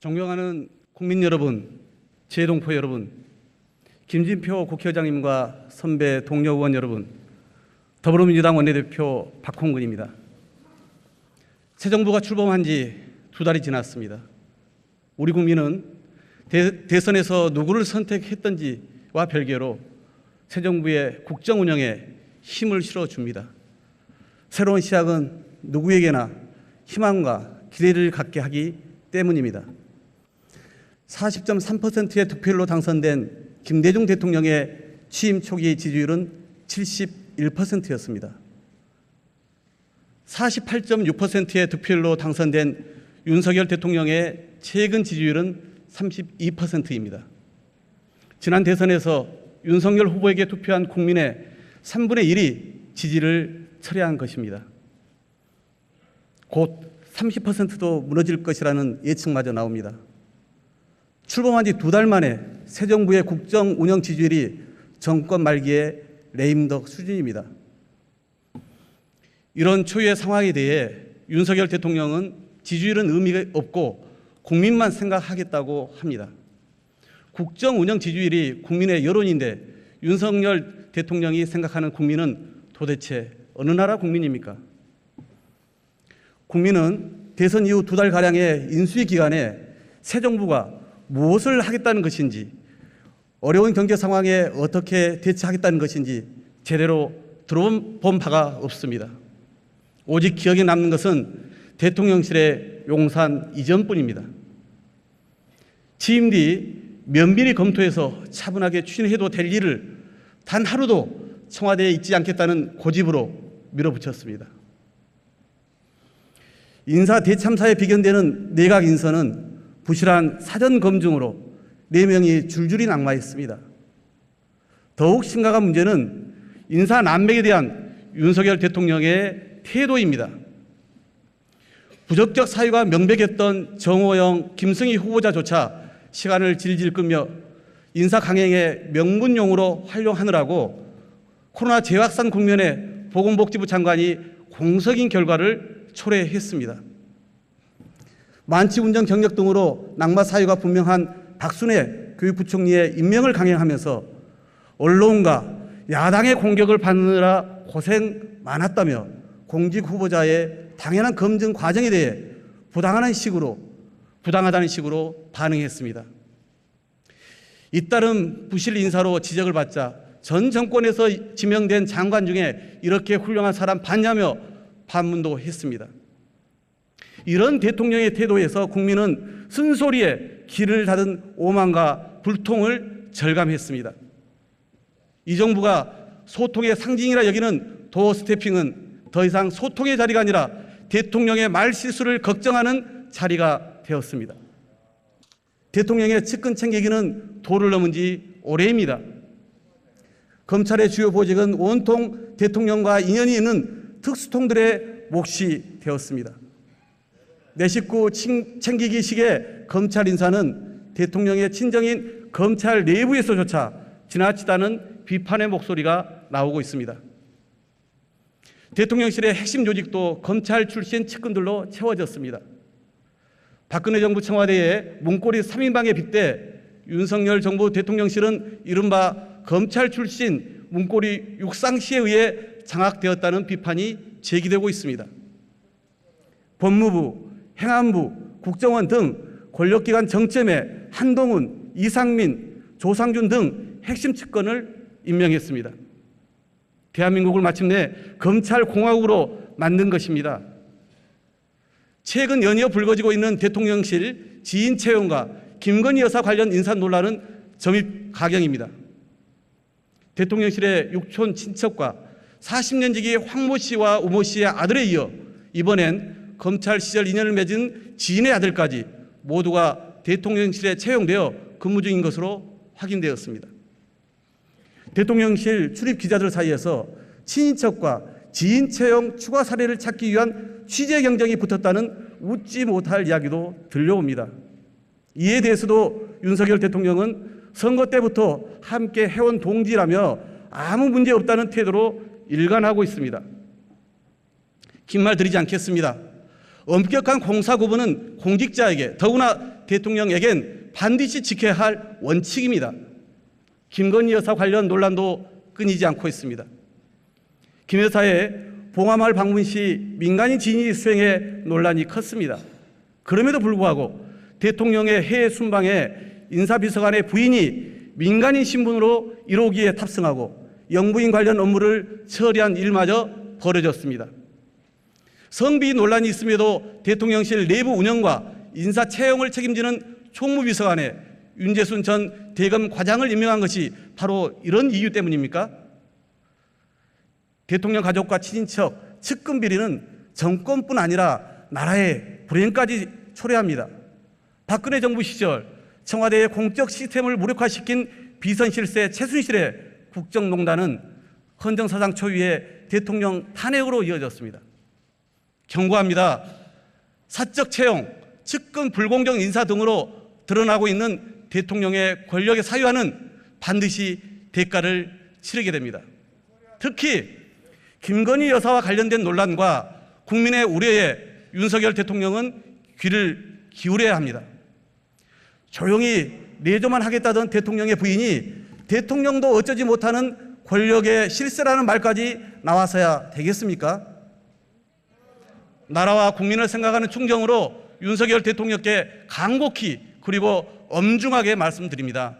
존경하는 국민 여러분, 재동포 여러분, 김진표 국회의장님과 선배 동료 의원 여러분, 더불어민주당 원내대표 박홍근입니다. 새 정부가 출범한 지 2달이 지났습니다. 우리 국민은 대선에서 누구를 선택했던지와 별개로 새 정부의 국정 운영에 힘을 실어줍니다. 새로운 시작은 누구에게나 희망과 기대를 갖게 하기 때문입니다. 40.3%의 득표율로 당선된 김대중 대통령의 취임 초기 지지율은 71%였습니다. 48.6%의 득표율로 당선된 윤석열 대통령의 최근 지지율은 32%입니다. 지난 대선에서 윤석열 후보에게 투표한 국민의 3분의 1이 지지를 철회한 것입니다. 곧 30%도 무너질 것이라는 예측마저 나옵니다. 출범한 지 2달 만에 새 정부의 국정 운영 지지율이 정권 말기의 레임덕 수준입니다. 이런 초유의 상황에 대해 윤석열 대통령은 지지율은 의미가 없고 국민만 생각하겠다고 합니다. 국정 운영 지지율이 국민의 여론인데 윤석열 대통령이 생각하는 국민은 도대체 어느 나라 국민입니까? 국민은 대선 이후 2달가량의 인수위 기간에 새 정부가 무엇을 하겠다는 것인지, 어려운 경제 상황에 어떻게 대처하겠다는 것인지 제대로 들어본 바가 없습니다. 오직 기억에 남는 것은 대통령실의 용산 이전뿐입니다. 취임 뒤 면밀히 검토해서 차분하게 추진해도 될 일을 단 하루도 청와대에 있지 않겠다는 고집으로 밀어붙였습니다. 인사 대참사에 비견되는 내각 인선은 부실한 사전 검증으로 4명이 줄줄이 낙마했습니다. 더욱 심각한 문제는 인사 난맥에 대한 윤석열 대통령의 태도입니다. 부적격 사유가 명백했던 정호영, 김승희 후보자조차 시간을 질질 끌며 인사 강행의 명분용으로 활용하느라고 코로나 재확산 국면에 보건복지부 장관이 공석인 결과를 초래했습니다. 만취 운전 경력 등으로 낙마 사유가 분명한 박순애 교육부총리의 임명을 강행하면서 언론과 야당의 공격을 받느라 고생 많았다며 공직 후보자의 당연한 검증 과정에 대해 부당하다는 식으로 반응했습니다. 잇따른 부실 인사로 지적을 받자 전 정권에서 지명된 장관 중에 이렇게 훌륭한 사람 봤냐며 반문도 했습니다. 이런 대통령의 태도에서 국민은 쓴소리에 귀를 닫은 오만과 불통을 절감했습니다. 이 정부가 소통의 상징이라 여기는 도어 스태핑은 더 이상 소통의 자리가 아니라 대통령의 말실수를 걱정하는 자리가 되었습니다. 대통령의 측근 챙기기는 도를 넘은 지 오래입니다. 검찰의 주요 보직은 온통 대통령과 인연이 있는 특수통들의 몫이 되었습니다. 내 식구 챙기기식의 검찰 인사는 대통령의 친정인 검찰 내부에서조차 지나치다는 비판의 목소리가 나오고 있습니다. 대통령실의 핵심 조직도 검찰 출신 측근들로 채워졌습니다. 박근혜 정부 청와대의 문고리 3인방에 빗대 윤석열 정부 대통령실은 이른바 검찰 출신 문고리 육상시에 의해 장악되었다는 비판이 제기되고 있습니다. 법무부, 행안부, 국정원 등 권력기관 정점에 한동훈, 이상민, 조상준 등 핵심 측근을 임명했습니다. 대한민국을 마침내 검찰공화국으로 만든 것입니다. 최근 연이어 불거지고 있는 대통령실 지인 채용과 김건희 여사 관련 인사 논란은 점입 가경입니다. 대통령실의 육촌 친척과 40년 지기 황모 씨와 우모 씨의 아들에 이어 이번엔 검찰 시절 인연을 맺은 지인의 아들까지 모두가 대통령실에 채용되어 근무 중인 것으로 확인되었습니다. 대통령실 출입 기자들 사이에서 친인척과 지인 채용 추가 사례를 찾기 위한 취재 경쟁이 붙었다는 웃지 못할 이야기도 들려옵니다. 이에 대해서도 윤석열 대통령은 선거 때부터 함께 해온 동지라며 아무 문제 없다는 태도로 일관하고 있습니다. 긴 말 드리지 않겠습니다. 엄격한 공사 구분은 공직자에게, 더구나 대통령에겐 반드시 지켜야 할 원칙입니다. 김건희 여사 관련 논란도 끊이지 않고 있습니다. 김 여사의 봉화마을 방문 시 민간인 지인이 수행해 논란이 컸습니다. 그럼에도 불구하고 대통령의 해외 순방에 인사비서관의 부인이 민간인 신분으로 1호기에 탑승하고 영부인 관련 업무를 처리한 일마저 벌어졌습니다. 성비 논란이 있음에도 대통령실 내부 운영과 인사 채용을 책임지는 총무비서관에 윤재순 전 대검 과장을 임명한 것이 바로 이런 이유 때문입니까? 대통령 가족과 친인척, 측근 비리는 정권뿐 아니라 나라의 불행까지 초래합니다. 박근혜 정부 시절 청와대의 공적 시스템을 무력화시킨 비선실세 최순실의 국정농단은 헌정사상 초유의 대통령 탄핵으로 이어졌습니다. 경고합니다. 사적 채용, 측근 불공정 인사 등으로 드러나고 있는 대통령의 권력의 사유화는 반드시 대가를 치르게 됩니다. 특히 김건희 여사와 관련된 논란과 국민의 우려에 윤석열 대통령은 귀를 기울여야 합니다. 조용히 내조만 하겠다던 대통령의 부인이 대통령도 어쩌지 못하는 권력의 실세라는 말까지 나와서야 되겠습니까? 나라와 국민을 생각하는 충정으로 윤석열 대통령께 간곡히 그리고 엄중하게 말씀드립니다.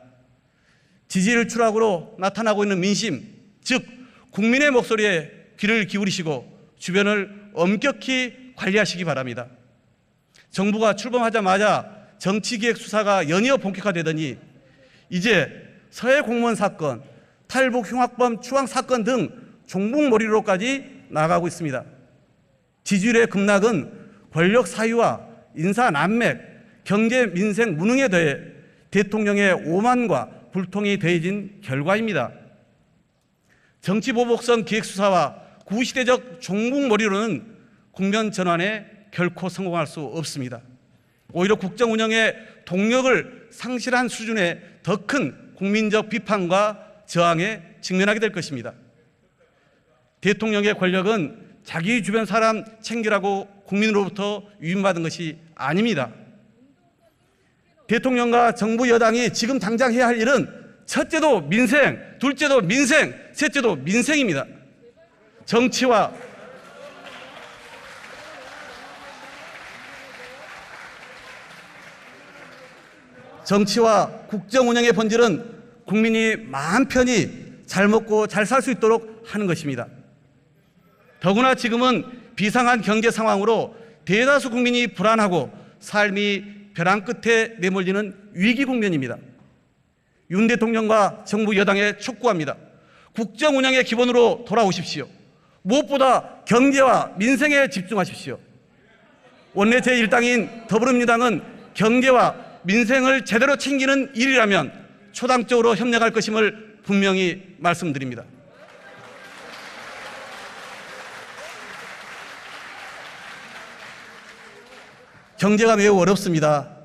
지지율 추락으로 나타나고 있는 민심, 즉 국민의 목소리에 귀를 기울이시고 주변을 엄격히 관리하시기 바랍니다. 정부가 출범하자마자 정치기획 수사가 연이어 본격화되더니 이제 서해 공무원 사건, 탈북 흉악범 추앙 사건 등 종북몰이로까지 나아가고 있습니다. 지지율의 급락은 권력 사유와 인사 난맥, 경제 민생 무능에 더해 대통령의 오만과 불통이 더해진 결과입니다. 정치보복성 기획수사와 구시대적 종북몰이로는 국면 전환에 결코 성공할 수 없습니다. 오히려 국정 운영의 동력을 상실한 수준의 더 큰 국민적 비판과 저항에 직면하게 될 것입니다. 대통령의 권력은 자기 주변 사람 챙기라고 국민으로부터 위임받은 것이 아닙니다. 대통령과 정부 여당이 지금 당장 해야 할 일은 첫째도 민생, 둘째도 민생, 셋째도 민생입니다. 정치와 국정 운영의 본질은 국민이 마음 편히 잘 먹고 잘 살 수 있도록 하는 것입니다. 더구나 지금은 비상한 경제 상황으로 대다수 국민이 불안하고 삶이 벼랑 끝에 내몰리는 위기 국면입니다. 윤 대통령과 정부 여당에 촉구합니다. 국정 운영의 기본으로 돌아오십시오. 무엇보다 경제와 민생에 집중하십시오. 원내 제1당인 더불어민주당은 경제와 민생을 제대로 챙기는 일이라면 초당적으로 협력할 것임을 분명히 말씀드립니다. 경제가 매우 어렵습니다.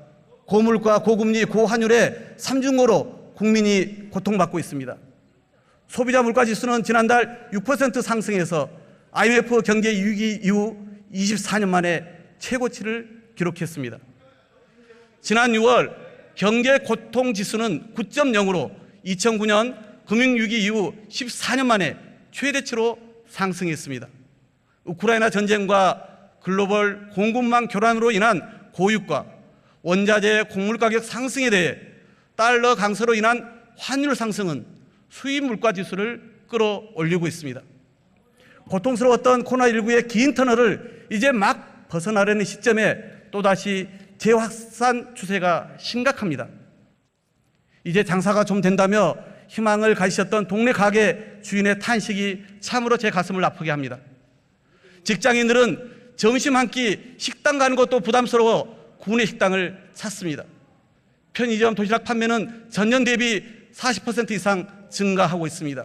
고물가, 고금리, 고환율의 삼중고로 국민이 고통받고 있습니다. 소비자 물가지수는 지난달 6% 상승해서 IMF 경제 위기 이후 24년 만에 최고치를 기록했습니다. 지난 6월 경제 고통 지수는 9.0으로 2009년 금융위기 이후 14년 만에 최대치로 상승했습니다. 우크라이나 전쟁과 글로벌 공급망 교란으로 인한 고유가, 원자재 곡물 가격 상승에 대해 달러 강세로 인한 환율 상승은 수입 물가 지수를 끌어올리고 있습니다. 고통스러웠던 코로나19의 긴 터널을 이제 막 벗어나려는 시점에 또다시 재확산 추세가 심각합니다. 이제 장사가 좀 된다며 희망을 가지셨던 동네 가게 주인의 탄식이 참으로 제 가슴을 아프게 합니다. 직장인들은 점심 한 끼 식당 가는 것도 부담스러워 구내 식당을 찾습니다. 편의점 도시락 판매는 전년 대비 40% 이상 증가하고 있습니다.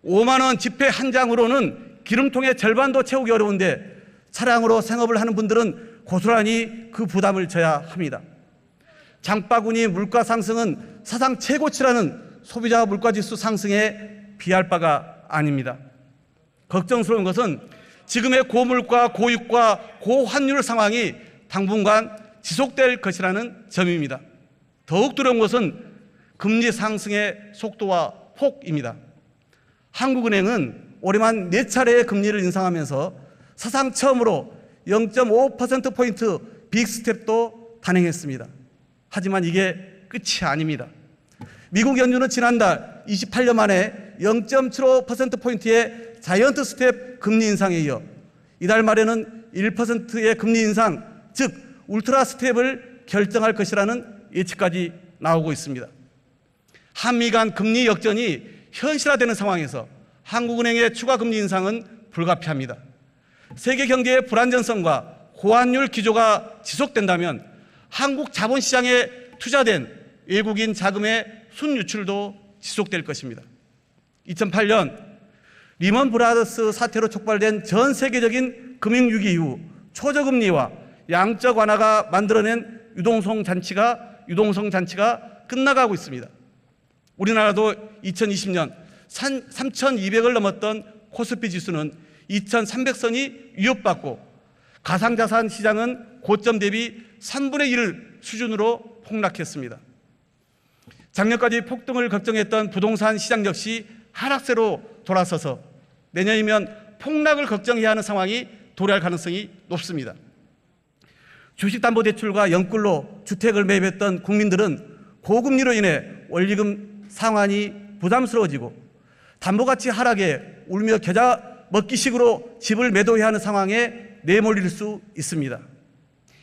5만 원 지폐 한 장으로는 기름통의 절반도 채우기 어려운데 차량으로 생업을 하는 분들은 고스란히 그 부담을 져야 합니다. 장바구니 물가 상승은 사상 최고치라는 소비자 물가지수 상승에 비할 바가 아닙니다. 걱정스러운 것은 지금의 고물가, 고유가, 고환율 상황이 당분간 지속될 것이라는 점입니다. 더욱 두려운 것은 금리 상승의 속도와 폭입니다. 한국은행은 올해만 4차례의 금리를 인상하면서 사상 처음으로 0.5%포인트 빅스텝도 단행했습니다. 하지만 이게 끝이 아닙니다. 미국 연준은 지난달 28년 만에 0.75%포인트의 자이언트 스텝 금리 인상에 이어 이달 말에는 1%의 금리 인상, 즉 울트라 스텝을 결정할 것이라는 예측까지 나오고 있습니다. 한미 간 금리 역전이 현실화되는 상황에서 한국은행의 추가 금리 인상은 불가피합니다. 세계 경제의 불안정성과 고환율 기조가 지속된다면 한국 자본시장에 투자된 외국인 자금의 순유출도 지속될 것입니다. 2008년 리먼 브라더스 사태로 촉발된 전 세계적인 금융위기 이후 초저금리와 양적 완화가 만들어낸 유동성 잔치가 끝나가고 있습니다. 우리나라도 2020년 3,200을 넘었던 코스피 지수는 2,300선이 위협받고 가상자산 시장은 고점 대비 3분의 1 수준으로 폭락했습니다. 작년까지 폭등을 걱정했던 부동산 시장 역시 하락세로 돌아서서 내년이면 폭락을 걱정해야 하는 상황이 도래할 가능성이 높습니다. 주식담보대출과 연끌로 주택을 매입했던 국민들은 고금리로 인해 원리금 상환이 부담스러워지고 담보가치 하락에 울며 겨자 먹기식으로 집을 매도해야 하는 상황에 내몰릴 수 있습니다.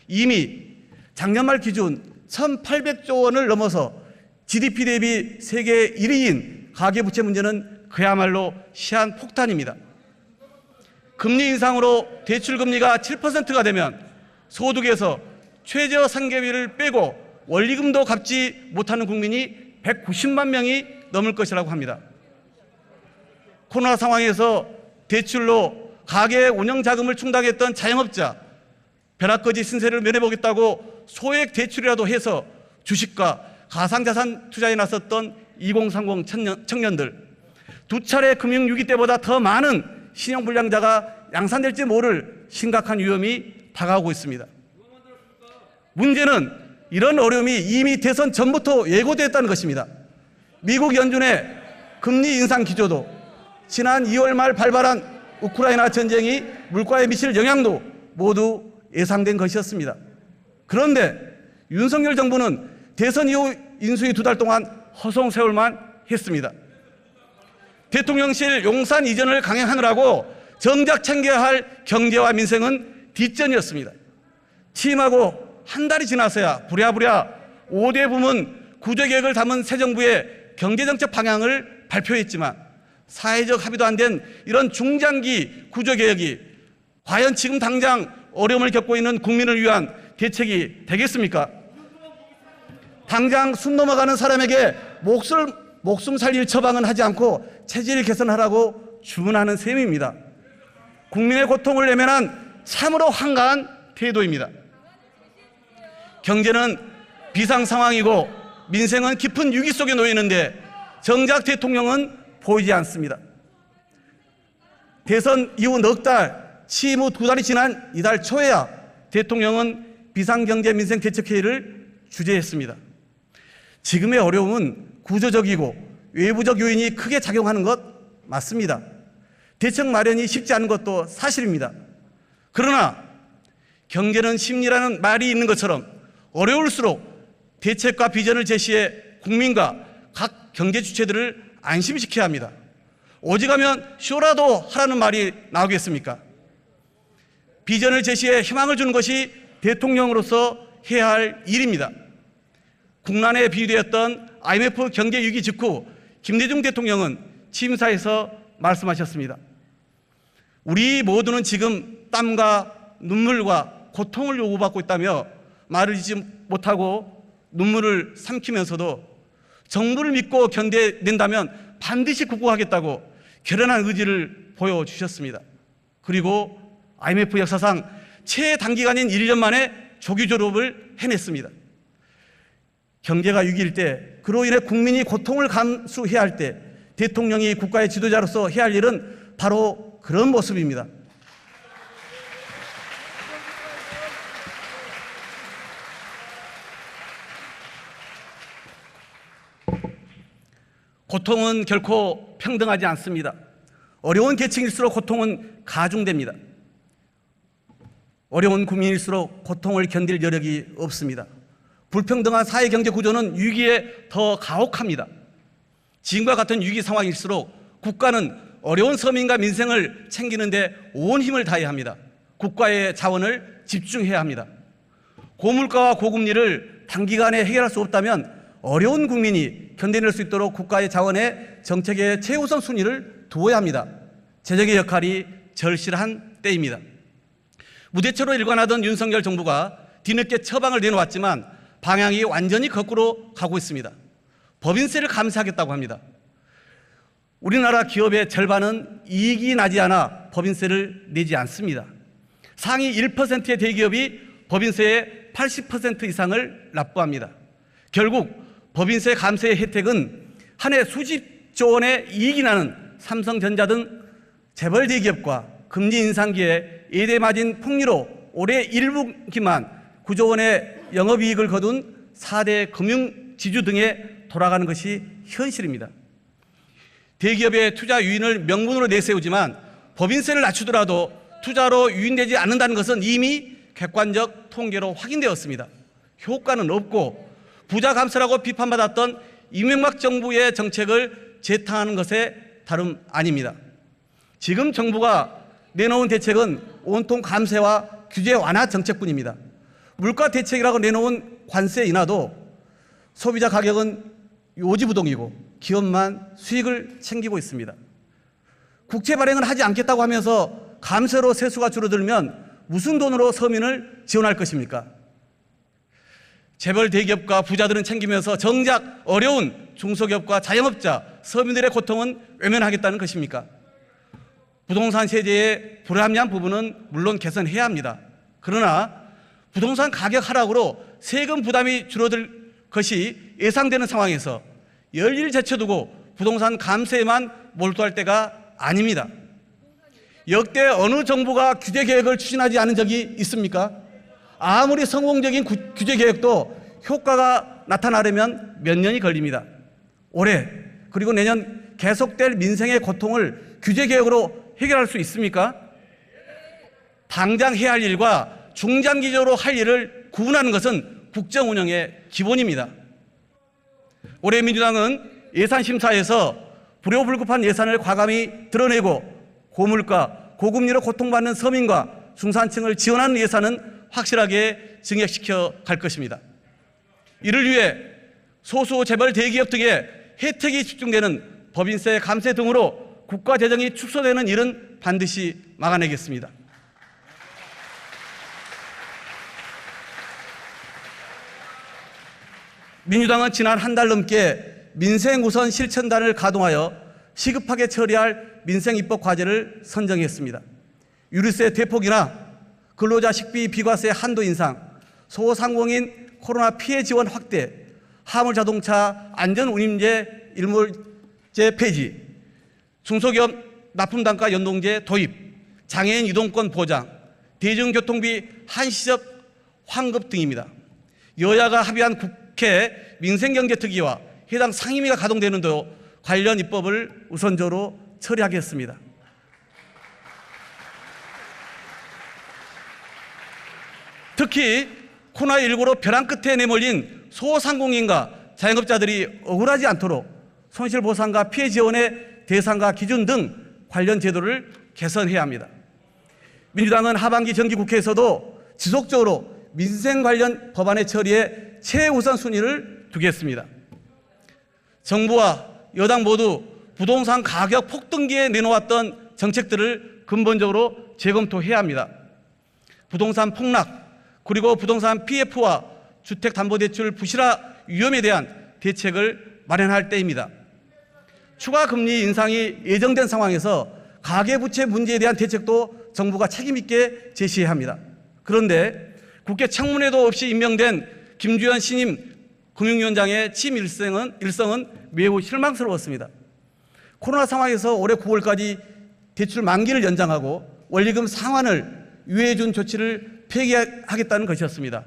이미 작년 말 기준 1,800조 원을 넘어서 GDP 대비 세계 1위인 가계부채 문제는 그야말로 시한폭탄입니다. 금리 인상으로 대출금리가 7%가 되면 소득에서 최저생계비를 빼고 원리금도 갚지 못하는 국민이 190만 명이 넘을 것이라고 합니다. 코로나 상황에서 대출로 가계 운영 자금을 충당했던 자영업자, 벼락거지 신세를 면해보겠다고 소액 대출이라도 해서 주식과 가상자산 투자에 나섰던 2030 청년들, 두 차례 금융위기 때보다 더 많은 신용불량자가 양산될지 모를 심각한 위험이 다가오고 있습니다. 문제는 이런 어려움이 이미 대선 전부터 예고되었다는 것입니다. 미국 연준의 금리 인상 기조도 지난 2월 말 발발한 우크라이나 전쟁이 물가에 미칠 영향도 모두 예상된 것이었습니다. 그런데 윤석열 정부는 대선 이후 인수위 2달 동안 허송세월만 했습니다. 대통령실 용산 이전을 강행하느라고 정작 챙겨야 할 경제와 민생은 뒷전이었습니다. 취임하고 한 달이 지나서야 부랴부랴 5대 부문 구조계획을 담은 새 정부의 경제정책 방향을 발표했지만 사회적 합의도 안 된 이런 중장기 구조개혁이 과연 지금 당장 어려움을 겪고 있는 국민을 위한 대책이 되겠습니까? 당장 숨 넘어가는 사람에게 목숨 살릴 처방은 하지 않고 체질 개선하라고 주문하는 셈입니다. 국민의 고통을 외면한 참으로 한가한 태도입니다. 경제는 비상 상황이고 민생은 깊은 위기 속에 놓여 있는데 정작 대통령은 보이지 않습니다. 대선 이후 넉 달, 취임 후 2달이 지난 이달 초에야 대통령은 비상경제 민생 대책회의를 주재했습니다. 지금의 어려움은 구조적이고 외부적 요인이 크게 작용하는 것 맞습니다. 대책 마련이 쉽지 않은 것도 사실입니다. 그러나 경제는 심리라는 말이 있는 것처럼 어려울수록 대책과 비전을 제시해 국민과 각 경제 주체들을 안심시켜야 합니다. 오직하면 쇼라도 하라는 말이 나오겠습니까? 비전을 제시해 희망을 주는 것이 대통령으로서 해야 할 일입니다. 국난에 비유되었던 IMF 경제위기 직후 김대중 대통령은 취임사에서 말씀하셨습니다. 우리 모두는 지금 땀과 눈물과 고통을 요구받고 있다며 말을 잇지 못하고 눈물을 삼키면서도 정부를 믿고 견뎌낸다면 반드시 극복하겠다고 결연한 의지를 보여주셨습니다. 그리고 IMF 역사상 최단기간인 1년 만에 조기 졸업을 해냈습니다. 경제가 위기일 때, 그로 인해 국민이 고통을 감수해야 할 때 대통령이 국가의 지도자로서 해야 할 일은 바로 그런 모습입니다. 고통은 결코 평등하지 않습니다. 어려운 계층일수록 고통은 가중됩니다. 어려운 국민일수록 고통을 견딜 여력이 없습니다. 불평등한 사회 경제 구조는 위기에 더 가혹합니다. 지금과 같은 위기 상황일수록 국가는 어려운 서민과 민생을 챙기는 데 온 힘을 다해야 합니다. 국가의 자원을 집중해야 합니다. 고물가와 고금리를 단기간에 해결할 수 없다면 어려운 국민이 견뎌낼 수 있도록 국가의 자원에 정책의 최우선 순위를 두어야 합니다. 재정의 역할이 절실한 때입니다. 무대처로 일관하던 윤석열 정부가 뒤늦게 처방을 내놓았지만 방향이 완전히 거꾸로 가고 있습니다. 법인세를 감세하겠다고 합니다. 우리나라 기업의 절반은 이익이 나지 않아 법인세를 내지 않습니다. 상위 1%의 대기업이 법인세의 80% 이상을 납부합니다. 결국 법인세 감세의 혜택은 한 해 수십조 원의 이익이 나는 삼성전자 등 재벌 대기업과 금리 인상기에 예대 마진 폭리로 올해 1분기만 9조 원의 영업이익을 거둔 4대 금융지주 등에 돌아가는 것이 현실입니다. 대기업의 투자 유인을 명분으로 내세우지만 법인세를 낮추더라도 투자로 유인되지 않는다는 것은 이미 객관적 통계로 확인되었습니다. 효과는 없고 부자 감세라고 비판받았던 이명박 정부의 정책을 재탕하는 것에 다름 아닙니다. 지금 정부가 내놓은 대책은 온통 감세와 규제 완화 정책뿐입니다. 물가 대책이라고 내놓은 관세 인하도 소비자 가격은 요지부동이고 기업만 수익을 챙기고 있습니다. 국채 발행을 하지 않겠다고 하면서 감세로 세수가 줄어들면 무슨 돈으로 서민을 지원할 것입니까? 재벌 대기업과 부자들은 챙기면서 정작 어려운 중소기업과 자영업자, 서민들의 고통은 외면하겠다는 것입니까? 부동산 세제의 불합리한 부분은 물론 개선해야 합니다. 그러나 부동산 가격 하락으로 세금 부담이 줄어들 것이 예상되는 상황에서 열일 제쳐두고 부동산 감세에만 몰두할 때가 아닙니다. 역대 어느 정부가 규제 개혁을 추진하지 않은 적이 있습니까? 아무리 성공적인 규제 개혁도 효과가 나타나려면 몇 년이 걸립니다. 올해 그리고 내년 계속될 민생의 고통을 규제 개혁으로 해결할 수 있습니까? 당장 해야 할 일과 중장기적으로 할 일을 구분하는 것은 국정 운영의 기본입니다. 올해 민주당은 예산심사에서 불효불급한 예산을 과감히 드러내고 고물가, 고금리로 고통받는 서민과 중산층을 지원하는 예산은 확실하게 증액시켜 갈 것입니다. 이를 위해 소수 재벌 대기업 등의 혜택이 집중되는 법인세 감세 등으로 국가 재정이 축소되는 일은 반드시 막아내겠습니다. 민주당은 지난 한 달 넘게 민생 우선 실천단을 가동하여 시급하게 처리할 민생 입법 과제를 선정했습니다. 유류세 대폭이나 근로자 식비 비과세 한도 인상, 소상공인 코로나 피해 지원 확대, 화물자동차 안전운임제 일몰제 폐지, 중소기업 납품단가 연동제 도입, 장애인 이동권 보장, 대중교통비 한시적 환급 등입니다. 여야가 합의한 국회 민생경제특위와 해당 상임위가 가동되는 대로 관련 입법을 우선적으로 처리하겠습니다. 특히 코로나19로 벼랑 끝에 내몰린 소상공인과 자영업자들이 억울하지 않도록 손실보상과 피해 지원의 대상과 기준 등 관련 제도를 개선해야 합니다. 민주당은 하반기 정기국회에서도 지속적으로 민생 관련 법안의 처리에 최우선 순위를 두겠습니다. 정부와 여당 모두 부동산 가격 폭등기에 내놓았던 정책들을 근본적으로 재검토해야 합니다. 부동산 폭락, 그리고 부동산 PF와 주택담보대출 부실화 위험에 대한 대책을 마련할 때입니다. 추가 금리 인상이 예정된 상황에서 가계부채 문제에 대한 대책도 정부가 책임있게 제시해야 합니다. 그런데 국회 청문회도 없이 임명된 김주현 신임 금융위원장의 취임 일성은 매우 실망스러웠습니다. 코로나 상황에서 올해 9월까지 대출 만기를 연장하고 원리금 상환을 유예해준 조치를 폐기하겠다는 것이었습니다.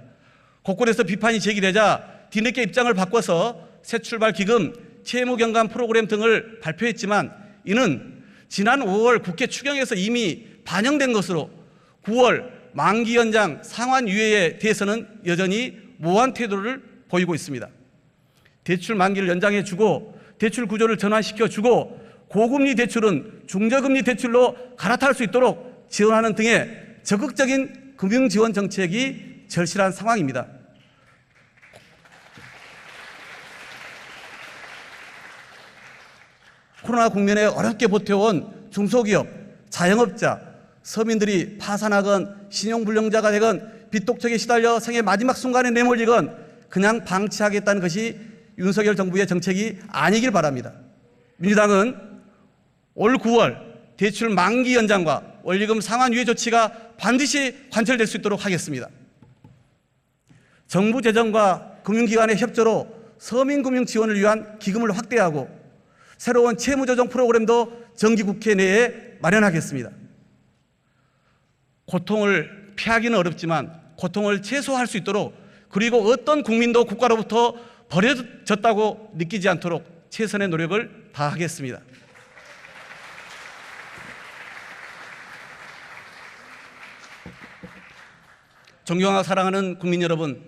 곳곳에서 비판이 제기되자 뒤늦게 입장을 바꿔서 새출발 기금 채무 경감 프로그램 등을 발표했지만 이는 지난 5월 국회 추경에서 이미 반영된 것으로 9월 만기 연장 상환 유예에 대해서는 여전히 모호한 태도를 보이고 있습니다. 대출 만기를 연장해주고 대출 구조를 전환시켜주고 고금리 대출은 중저금리 대출로 갈아탈 수 있도록 지원하는 등의 적극적인 금융지원 정책이 절실한 상황입니다. 코로나 국면에 어렵게 버텨온 중소기업, 자영업자, 서민들이 파산하건 신용불량자가 되건 빚독촉에 시달려 생의 마지막 순간에 내몰리건 그냥 방치하겠다는 것이 윤석열 정부의 정책이 아니길 바랍니다. 민주당은 올 9월 대출 만기 연장과 원리금 상환 유예 조치가 반드시 관철될 수 있도록 하겠습니다. 정부 재정과 금융기관의 협조로 서민금융 지원을 위한 기금을 확대하고 새로운 채무조정 프로그램도 정기국회 내에 마련하겠습니다. 고통을 피하기는 어렵지만 고통을 최소화할 수 있도록 그리고 어떤 국민도 국가로부터 버려졌다고 느끼지 않도록 최선의 노력을 다하겠습니다. 존경하고 사랑하는 국민 여러분,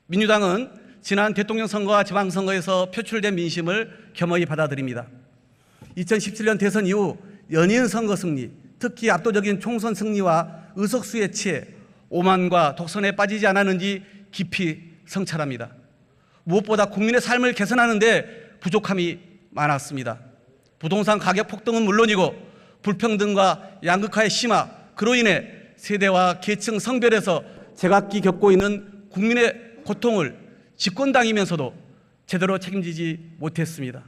민주당은 지난 대통령 선거와 지방선거에서 표출된 민심을 겸허히 받아들입니다. 2017년 대선 이후 연이은 선거 승리, 특히 압도적인 총선 승리와 의석수의 치에 오만과 독선에 빠지지 않았는지 깊이 성찰합니다. 무엇보다 국민의 삶을 개선하는 데 부족함이 많았습니다. 부동산 가격 폭등은 물론이고 불평등과 양극화의 심화, 그로 인해 세대와 계층, 성별에서 제각기 겪고 있는 국민의 고통을 집권당이면서도 제대로 책임지지 못했습니다.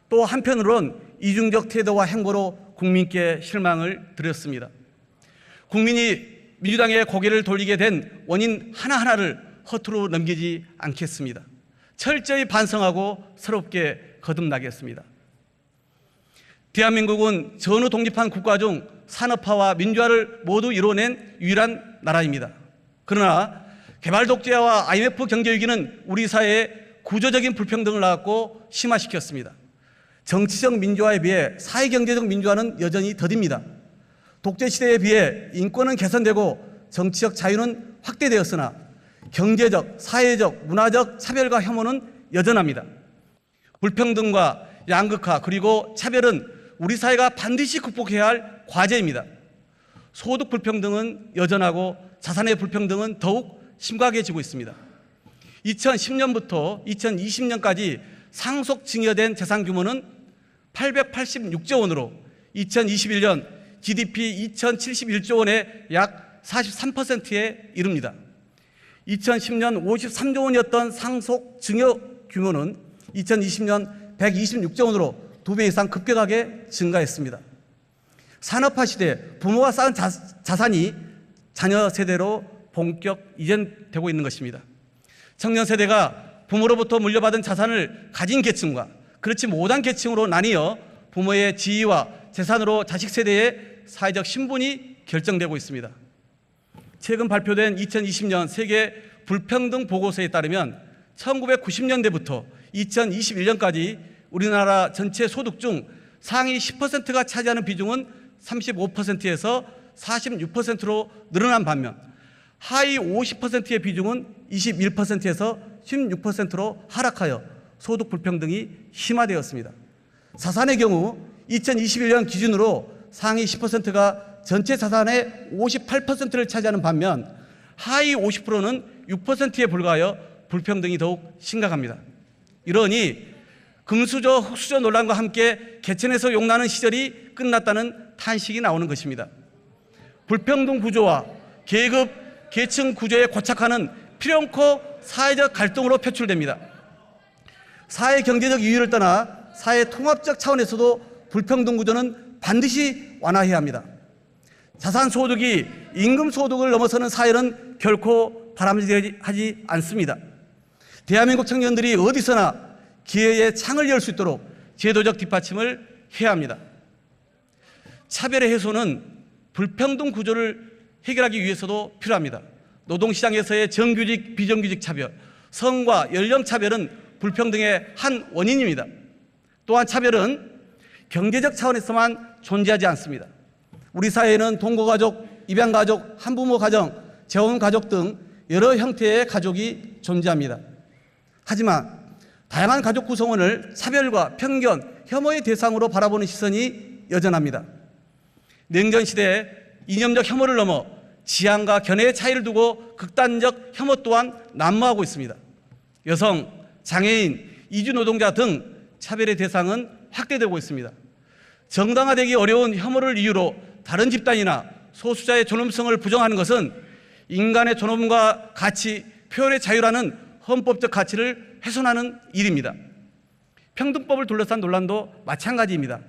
또 한편으론 이중적 태도와 행보로 국민께 실망을 드렸습니다. 국민이 민주당에 고개를 돌리게 된 원인 하나하나를 허투루 넘기지 않겠습니다. 철저히 반성하고 새롭게 거듭나겠습니다. 대한민국은 전후 독립한 국가 중 산업화와 민주화를 모두 이뤄낸 유일한 나라입니다. 그러나 개발 독재와 IMF 경제위기는 우리 사회에 구조적인 불평등을 낳았고 심화시켰습니다. 정치적 민주화에 비해 사회경제적 민주화는 여전히 더딥니다. 독재시대에 비해 인권은 개선되고 정치적 자유는 확대되었으나 경제적, 사회적, 문화적 차별과 혐오는 여전합니다. 불평등과 양극화 그리고 차별은 우리 사회가 반드시 극복해야 할 과제입니다. 소득 불평등은 여전하고 자산의 불평등은 더욱 심각해지고 있습니다. 2010년부터 2020년까지 상속 증여된 재산 규모는 886조 원으로 2021년 GDP 2071조 원의 약 43%에 이릅니다. 2010년 53조 원이었던 상속 증여 규모는 2020년 126조 원으로 2배 이상 급격하게 증가했습니다. 산업화 시대 부모가 쌓은 자산이 자녀 세대로 본격 이전되고 있는 것입니다. 청년 세대가 부모로부터 물려받은 자산을 가진 계층과 그렇지 못한 계층으로 나뉘어 부모의 지위와 재산으로 자식 세대의 사회적 신분이 결정되고 있습니다. 최근 발표된 2020년 세계 불평등 보고서에 따르면 1990년대부터 2021년까지 우리나라 전체 소득 중 상위 10%가 차지하는 비중은 35%에서 46%로 늘어난 반면 하위 50%의 비중은 21%에서 16%로 하락하여 소득 불평등이 심화되었습니다. 자산의 경우 2021년 기준으로 상위 10%가 전체 자산의 58%를 차지하는 반면 하위 50%는 6%에 불과하여 불평등이 더욱 심각합니다. 이러니 금수저, 흑수저 논란과 함께 개천에서 용나는 시절이 끝났다는 탄식이 나오는 것입니다. 불평등 구조와 계급, 계층 구조에 고착하는 필연코 사회적 갈등으로 표출됩니다. 사회 경제적 이유를 떠나 사회 통합적 차원에서도 불평등 구조는 반드시 완화해야 합니다. 자산 소득이 임금 소득을 넘어서는 사회는 결코 바람직하지 않습니다. 대한민국 청년들이 어디서나 기회의 창을 열 수 있도록 제도적 뒷받침을 해야 합니다. 차별의 해소는 불평등 구조를 해결하기 위해서도 필요합니다. 노동시장에서의 정규직, 비정규직 차별, 성과 연령 차별은 불평등의 한 원인입니다. 또한 차별은 경제적 차원에서만 존재하지 않습니다. 우리 사회에는 동거가족, 입양가족, 한부모 가정, 재혼가족 등 여러 형태의 가족이 존재합니다. 하지만 다양한 가족 구성원을 차별과 편견, 혐오의 대상으로 바라보는 시선이 여전합니다. 냉전 시대에 이념적 혐오를 넘어 지향과 견해의 차이를 두고 극단적 혐오 또한 난무하고 있습니다. 여성, 장애인, 이주 노동자 등 차별의 대상은 확대되고 있습니다. 정당화되기 어려운 혐오를 이유로 다른 집단이나 소수자의 존엄성을 부정하는 것은 인간의 존엄과 가치, 표현의 자유라는 헌법적 가치를 훼손하는 일입니다. 평등법을 둘러싼 논란도 마찬가지입니다.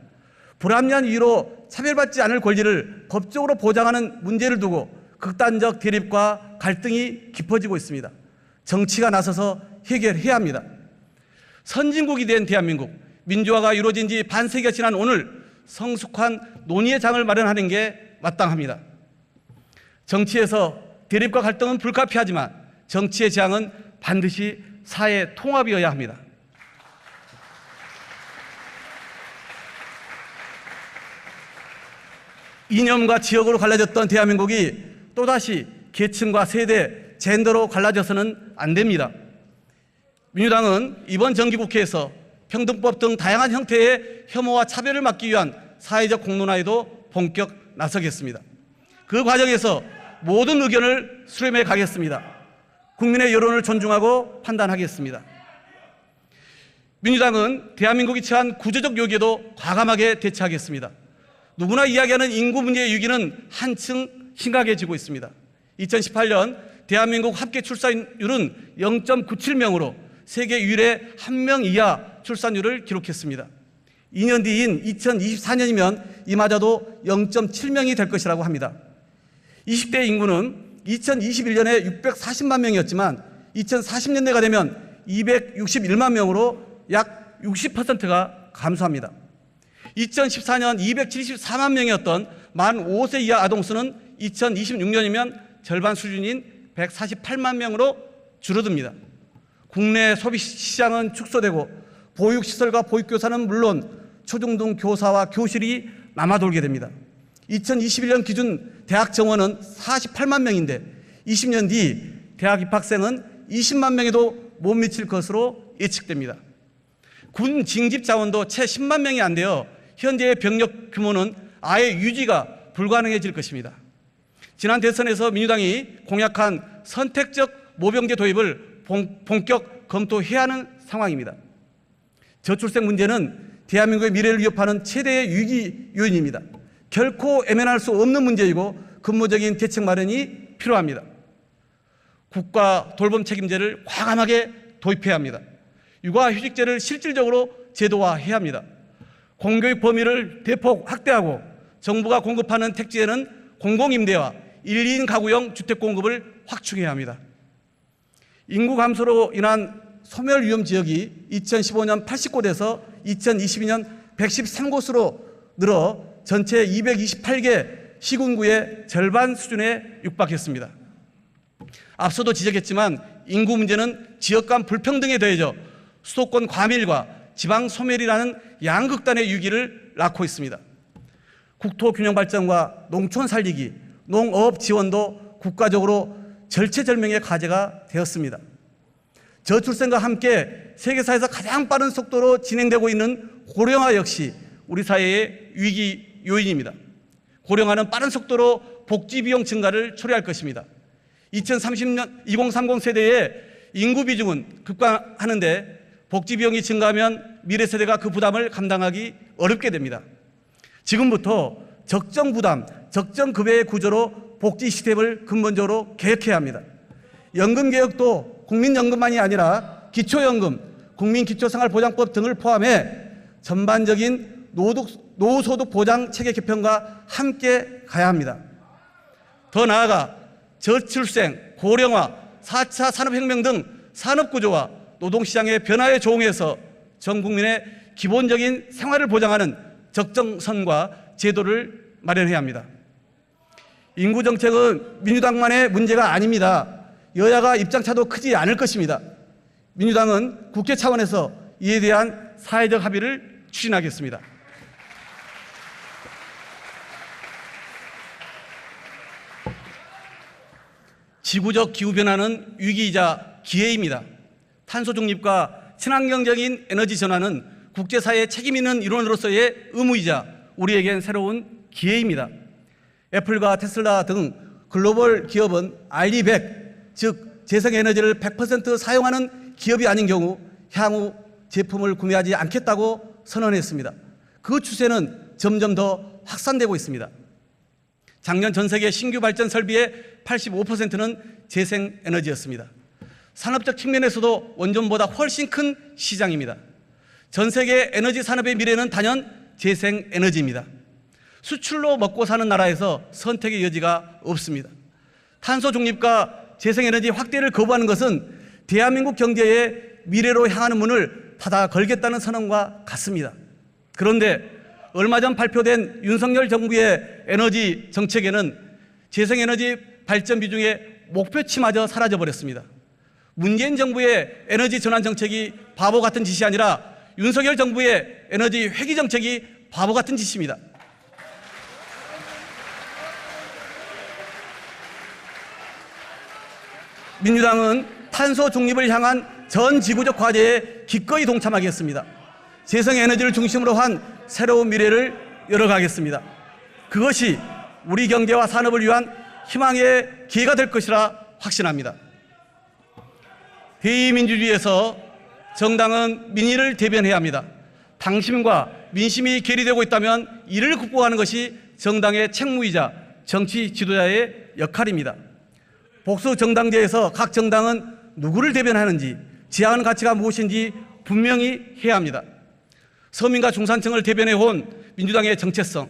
불합리한 이유로 차별받지 않을 권리를 법적으로 보장하는 문제를 두고 극단적 대립과 갈등이 깊어지고 있습니다. 정치가 나서서 해결해야 합니다. 선진국이 된 대한민국, 민주화가 이루어진 지 반세기가 지난 오늘 성숙한 논의의 장을 마련하는 게 마땅합니다. 정치에서 대립과 갈등은 불가피하지만 정치의 지향은 반드시 사회 통합이어야 합니다. 이념과 지역으로 갈라졌던 대한민국이 또다시 계층과 세대, 젠더로 갈라져서는 안 됩니다. 민주당은 이번 정기국회에서 평등법 등 다양한 형태의 혐오와 차별을 막기 위한 사회적 공론화에도 본격 나서겠습니다. 그 과정에서 모든 의견을 수렴해 가겠습니다. 국민의 여론을 존중하고 판단하겠습니다. 민주당은 대한민국이 처한 구조적 위기에도 과감하게 대처하겠습니다. 누구나 이야기하는 인구 문제의 위기는 한층 심각해지고 있습니다. 2018년 대한민국 합계 출산율은 0.97명으로 세계 유일의 1명 이하 출산율을 기록했습니다. 2년 뒤인 2024년이면 이마저도 0.7명이 될 것이라고 합니다. 20대 인구는 2021년에 640만 명이었지만 2040년대가 되면 261만 명으로 약 60%가 감소합니다. 2014년 274만 명이었던 만 5세 이하 아동수는 2026년이면 절반 수준인 148만 명으로 줄어듭니다. 국내 소비 시장은 축소되고 보육시설과 보육교사는 물론 초중등 교사와 교실이 남아돌게 됩니다. 2021년 기준 대학 정원은 48만 명인데 20년 뒤 대학 입학생은 20만 명에도 못 미칠 것으로 예측됩니다. 군 징집 자원도 채 10만 명이 안 되어 현재의 병력 규모는 아예 유지가 불가능해질 것입니다. 지난 대선에서 민주당이 공약한 선택적 모병제 도입을 본격 검토해야 하는 상황입니다. 저출생 문제는 대한민국의 미래를 위협하는 최대의 위기 요인입니다. 결코 애면할 수 없는 문제이고 근본적인 대책 마련이 필요합니다. 국가 돌봄 책임제를 과감하게 도입해야 합니다. 육아휴직제를 실질적으로 제도화해야 합니다. 공교육 범위를 대폭 확대하고 정부가 공급하는 택지에는 공공임대와 1, 2인 가구형 주택 공급을 확충해야 합니다. 인구 감소로 인한 소멸 위험 지역이 2015년 80곳에서 2022년 113곳으로 늘어 전체 228개 시군구의 절반 수준에 육박했습니다. 앞서도 지적했지만 인구 문제는 지역 간 불평등에 더해져 수도권 과밀과 지방 소멸이라는 양극단의 위기를 낳고 있습니다. 국토균형 발전과 농촌 살리기, 농업 지원도 국가적으로 절체절명의 과제가 되었습니다. 저출생과 함께 세계사에서 가장 빠른 속도로 진행되고 있는 고령화 역시 우리 사회의 위기 요인입니다. 고령화는 빠른 속도로 복지 비용 증가를 초래할 것입니다. 2030 세대의 인구 비중은 급감하는데 복지 비용이 증가하면 미래 세대가 그 부담을 감당하기 어렵게 됩니다. 지금부터 적정 부담, 적정 급여의 구조로 복지 시스템을 근본적으로 개혁해야 합니다. 연금 개혁도 국민연금만이 아니라 기초연금, 국민기초생활보장법 등을 포함해 전반적인 노후소득 보장 체계 개편과 함께 가야 합니다. 더 나아가 저출생, 고령화, 4차 산업혁명 등 산업구조와 노동시장의 변화에 조응해서 전 국민의 기본적인 생활을 보장하는 적정선과 제도를 마련해야 합니다. 인구정책은 민주당만의 문제가 아닙니다. 여야가 입장차도 크지 않을 것입니다. 민주당은 국회 차원에서 이에 대한 사회적 합의를 추진하겠습니다. 지구적 기후변화는 위기이자 기회입니다. 탄소 중립과 친환경적인 에너지 전환은 국제사회의 책임 있는 일원으로서의 의무이자 우리에겐 새로운 기회입니다. 애플과 테슬라 등 글로벌 기업은 RE100, 즉 재생에너지를 100% 사용하는 기업이 아닌 경우 향후 제품을 구매하지 않겠다고 선언했습니다. 그 추세는 점점 더 확산되고 있습니다. 작년 전 세계 신규 발전 설비의 85%는 재생에너지였습니다. 산업적 측면에서도 원전보다 훨씬 큰 시장입니다. 전 세계 에너지 산업의 미래는 단연 재생에너지입니다. 수출로 먹고 사는 나라에서 선택의 여지가 없습니다. 탄소 중립과 재생에너지 확대를 거부하는 것은 대한민국 경제의 미래로 향하는 문을 닫아 걸겠다는 선언과 같습니다. 그런데 얼마 전 발표된 윤석열 정부의 에너지 정책에는 재생에너지 발전 비중의 목표치마저 사라져버렸습니다. 문재인 정부의 에너지 전환 정책이 바보 같은 짓이 아니라 윤석열 정부의 에너지 회귀 정책이 바보 같은 짓입니다. 민주당은 탄소 중립을 향한 전 지구적 과제에 기꺼이 동참하겠습니다. 재생에너지를 중심으로 한 새로운 미래를 열어가겠습니다. 그것이 우리 경제와 산업을 위한 희망의 기회가 될 것이라 확신합니다. 대의민주주의에서 정당은 민의를 대변해야 합니다. 당심과 민심이 괴리되고 있다면 이를 극복하는 것이 정당의 책무이자 정치 지도자의 역할입니다. 복수 정당제에서 각 정당은 누구를 대변하는지, 지향하는 가치가 무엇인지 분명히 해야 합니다. 서민과 중산층을 대변해온 민주당의 정체성,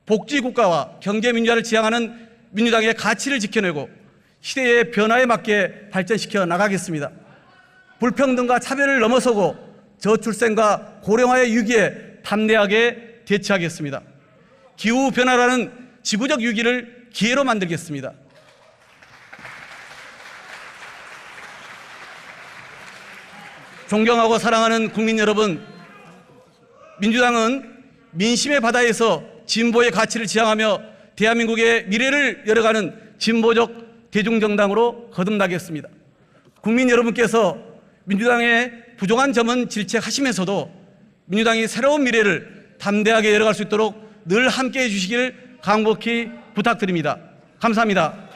복지국가와 경제민주화를 지향하는 민주당의 가치를 지켜내고 시대의 변화에 맞게 발전시켜 나가겠습니다. 불평등과 차별을 넘어서고 저출생과 고령화의 위기에 담대하게 대처하겠습니다. 기후변화라는 지구적 위기를 기회로 만들겠습니다. 존경하고 사랑하는 국민 여러분, 민주당은 민심의 바다에서 진보의 가치를 지향하며 대한민국의 미래를 열어가는 진보적 대중정당으로 거듭나겠습니다. 국민 여러분께서 민주당의 부족한 점은 질책하시면서도 민주당이 새로운 미래를 담대하게 열어갈 수 있도록 늘 함께해 주시길 간곡히 부탁드립니다. 감사합니다.